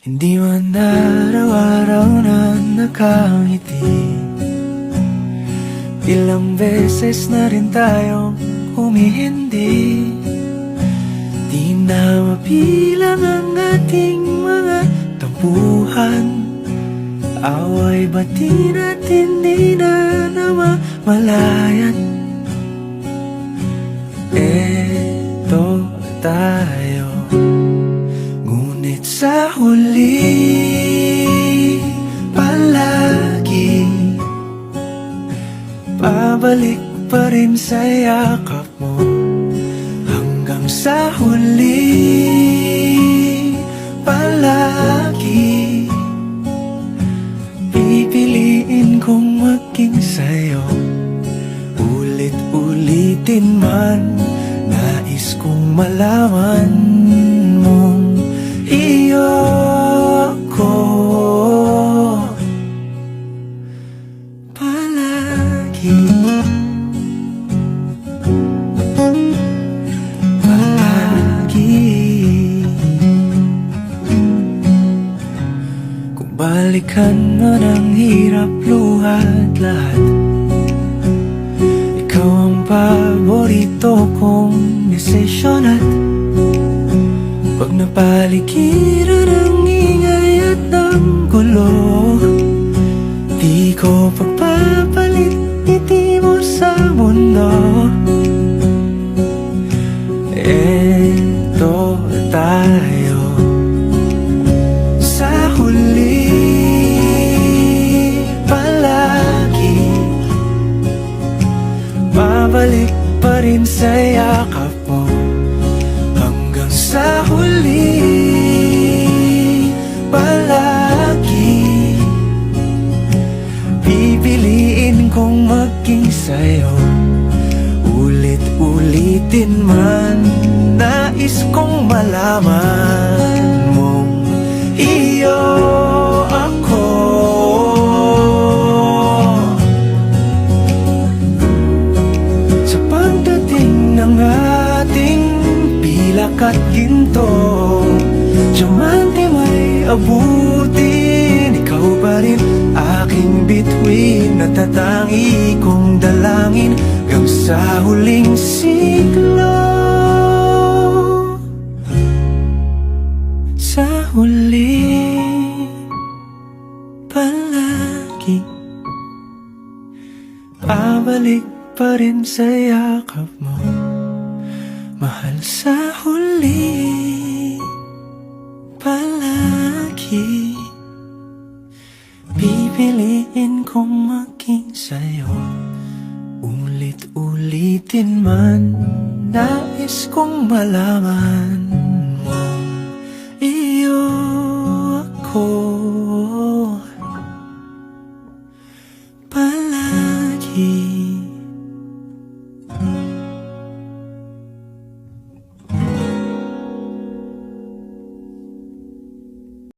Hindi man araw-araw na nakangiti. Ilang beses na rin tayong humihindi. Di na mapilang ang ating mga tampuhan. Away bati natin di na namamalayan. Eto tayo, ngunit sa huli palagi pabalik pa rin sa yakap mo. Hanggang sa huli palagi pipiliin kong maging sa'yo. Ulit-ulitin man, nais kong malaman mong iyo ako palagi. Palagi. Kung balikan man ang hirap, luhat lahat, ikaw ang paborito kong desisyon. At pag napaligiran ang ingay at ang gulo, di ko pagpapalit ngiti mo sa mundo. Eto tayo, sa huli palagi babalik pa rin sa yakap mo. Hanggang sa huli palagi pipiliin kong maging sa'yo. Ulit-ulitin man, nais kong malaman mong iyo ako. Sa pagdating ng ating pilak at ginto, diamante may abutin, ikaw pa rin aking bituin. Natatangi kong dalangin hanggang sa huling siglo. Sa huli palagi pabalik pa rin sa yakap mo, mahal. Sa huli palagi pipiliin kong maging sa'yo. Ulit-ulitin man, nais kong malaman mong iyo ako palagi.